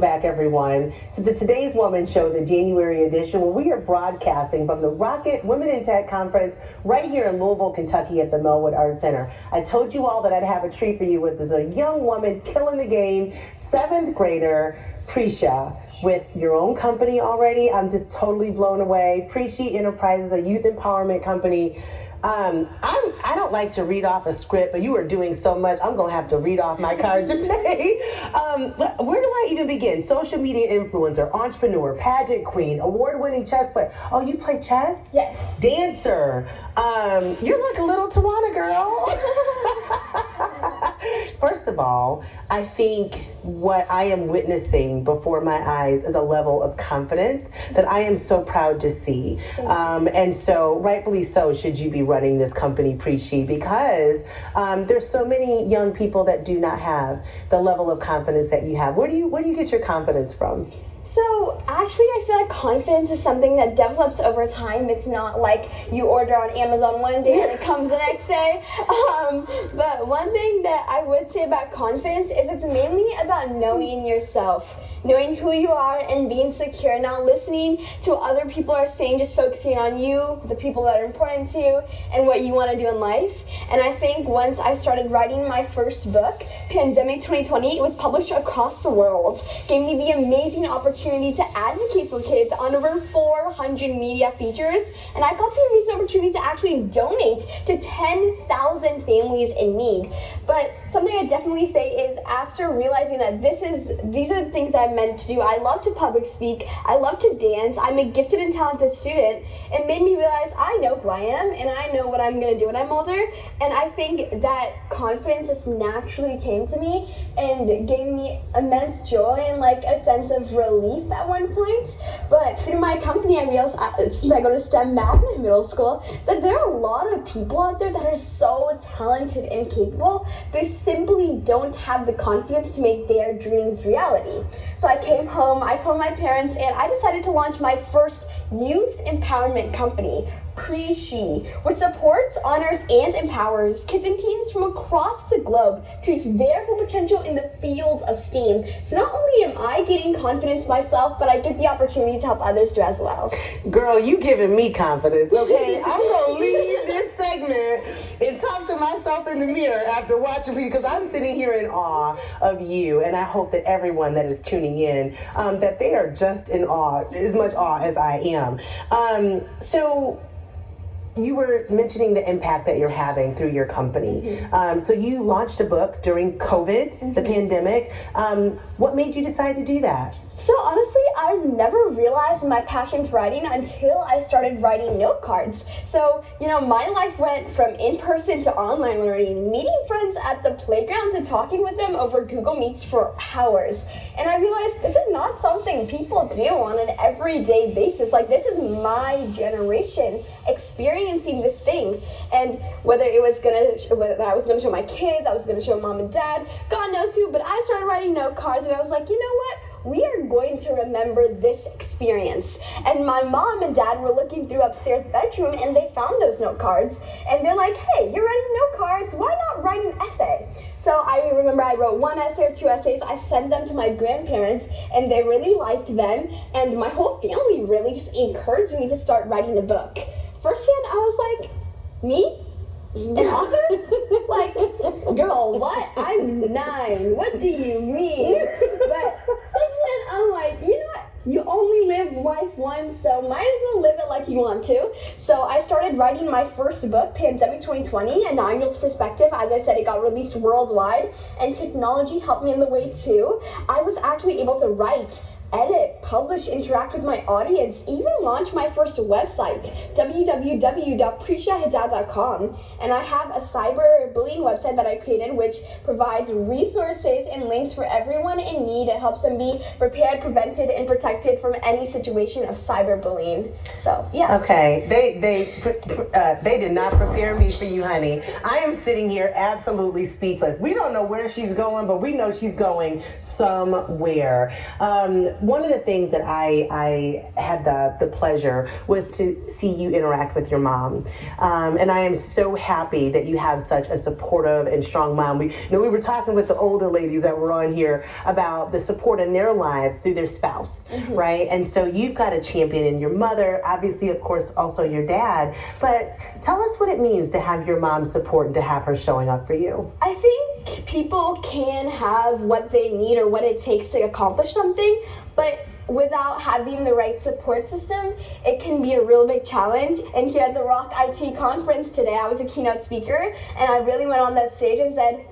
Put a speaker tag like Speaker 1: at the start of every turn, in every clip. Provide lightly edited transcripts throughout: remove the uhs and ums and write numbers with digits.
Speaker 1: Welcome back, everyone, to the Today's Woman Show, the January edition, where we are broadcasting from the Rocket Women in Tech Conference right here in Louisville, Kentucky at the Melwood Arts Center. I told you all that I'd have a treat for you with this a young woman killing the game, 7th grader, Prisha, with your own company already. I'm just totally blown away. PRISHE Enterprises, a youth empowerment company. I don't like to read off a script, but you are doing so much. I'm going to have to read off my card today. Where do I even begin? Social media influencer, entrepreneur, pageant queen, award-winning chess player. Oh, you play chess?
Speaker 2: Yes.
Speaker 1: Dancer. You're like a little Tawana girl. First of all, I think what I am witnessing before my eyes is a level of confidence that I am so proud to see. And so rightfully so should you be running this company, PRISHE, because there's so many young people that do not have the level of confidence that you have. Where do you get your confidence from?
Speaker 2: So actually, I feel like confidence is something that develops over time. It's not like you order on Amazon one day and it comes the next day. But one thing that I would say about confidence is it's mainly about knowing yourself, knowing who you are and being secure, not listening to what other people are saying, just focusing on you, the people that are important to you, and what you want to do in life. And I think once I started writing my first book, Pandemic 2020, it was published across the world, gave me the amazing opportunity to advocate for kids on over 400 media features, and I got the amazing opportunity to actually donate to 10,000 families in need. But something I definitely say is after realizing that these are the things that I'm meant to do. I love to public speak, I love to dance, I'm a gifted and talented student. It made me realize I know who I am and I know what I'm going to do when I'm older, and I think that confidence just naturally came to me and gave me immense joy and like a sense of relief at one point. But through my company, I realized since I go to STEM magnet middle school that there are a lot of people out there that are so talented and capable. They simply don't have the confidence to make their dreams reality. So I came home, I told my parents, and I decided to launch my first youth empowerment company, PRISHE, which supports, honors, and empowers kids and teens from across the globe to reach their full potential in the field of STEAM. So not only am I gaining confidence myself, but I get the opportunity to help others do as well.
Speaker 1: Girl, you giving me confidence, okay? I'm going to leave this segment and talk to myself in the mirror after watching you, because I'm sitting here in awe of you, and I hope that everyone that is tuning in, that they are just in awe, as much awe as I am. So you were mentioning the impact that you're having through your company. So you launched a book during COVID, the pandemic. What made you decide to do that?
Speaker 2: So honestly, I never realized my passion for writing until I started writing note cards. So, my life went from in-person to online learning, meeting friends at the playground to talking with them over Google Meets for hours. And I realized this is not something people do on an everyday basis. Like, this is my generation experiencing this thing. And whether I was gonna show my kids, I was gonna show mom and dad, God knows who, but I started writing note cards and I was like, you know what? We are going to remember this experience. And my mom and dad were looking through upstairs bedroom and they found those note cards. And they're like, hey, you're writing note cards, why not write an essay? So I remember I wrote 1 essay or 2 essays. I sent them to my grandparents and they really liked them. And my whole family really just encouraged me to start writing a book. Firsthand, I was like, me? An author? Like, girl, what? I'm 9. What do you mean? But second, I'm like, you know what? You only live life once, so might as well live it like you want to. So I started writing my first book, Pandemic 2020, a 9-year-old's perspective. As I said, it got released worldwide, and technology helped me in the way too. I was actually able to write, edit, publish, interact with my audience, even launch my first website, www.PrishaHedau.com. And I have a cyberbullying website that I created which provides resources and links for everyone in need. It helps them be prepared, prevented, and protected from any situation of cyberbullying. So, yeah.
Speaker 1: Okay, they did not prepare me for you, honey. I am sitting here absolutely speechless. We don't know where she's going, but we know she's going somewhere. one of the things that I had the pleasure was to see you interact with your mom. And I am so happy that you have such a supportive and strong mom. We were talking with the older ladies that were on here about the support in their lives through their spouse, right? And so you've got a champion in your mother, obviously, of course, also your dad. But tell us what it means to have your mom's support and to have her showing up for you.
Speaker 2: I think people can have what they need or what it takes to accomplish something, but without having the right support system, it can be a real big challenge. And here at the Rock IT conference today, I was a keynote speaker, and I really went on that stage and said,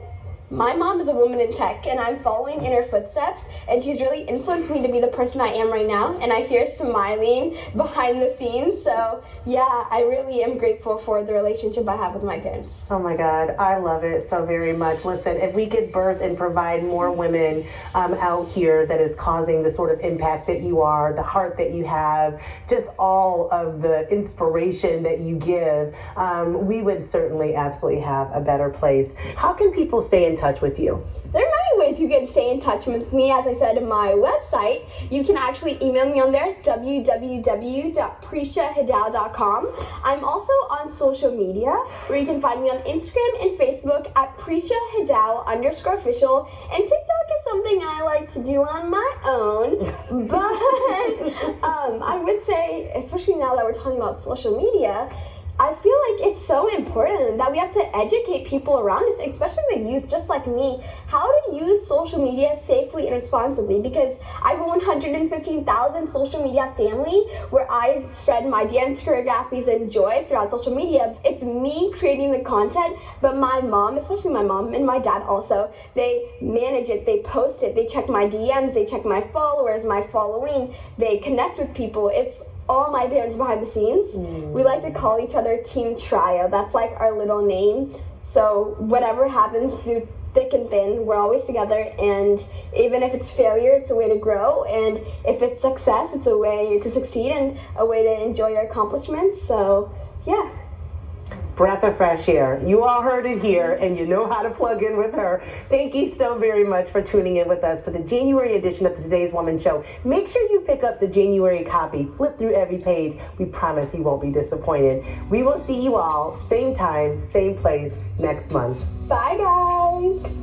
Speaker 2: my mom is a woman in tech, and I'm following in her footsteps, and she's really influenced me to be the person I am right now, and I see her smiling behind the scenes. So yeah, I really am grateful for the relationship I have with my parents.
Speaker 1: Oh my God, I love it so very much. Listen, if we could birth and provide more women out here that is causing the sort of impact that you are, the heart that you have, just all of the inspiration that you give, we would certainly absolutely have a better place. How can people stay in touch with you?
Speaker 2: There are many ways you can stay in touch with me. As I said, my website, you can actually email me on there, www.PrishaHedau.com. I'm also on social media, where you can find me on Instagram and Facebook at Prisha Hedau_official, and TikTok is something I like to do on my own. But I would say, especially now that we're talking about social media, I feel like it's so important that we have to educate people around us, especially the youth, just like me, how to use social media safely and responsibly, because I have a 115,000 social media family where I spread my dance choreographies and joy throughout social media. It's me creating the content, but my mom, especially my mom and my dad also, they manage it, they post it, they check my DMs, they check my followers, my following, they connect with people. It's all my parents behind the scenes. We like to call each other Team Trio. That's like our little name. So whatever happens through thick and thin, we're always together, and even if it's failure, it's a way to grow, and if it's success, it's a way to succeed and a way to enjoy your accomplishments. So yeah.
Speaker 1: Breath of fresh air. You all heard it here, and you know how to plug in with her. Thank you so very much for tuning in with us for the January edition of the Today's Woman Show. Make sure you pick up the January copy. Flip through every page. We promise you won't be disappointed. We will see you all, same time, same place, next month.
Speaker 2: Bye, guys.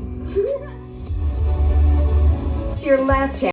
Speaker 3: It's your last chance.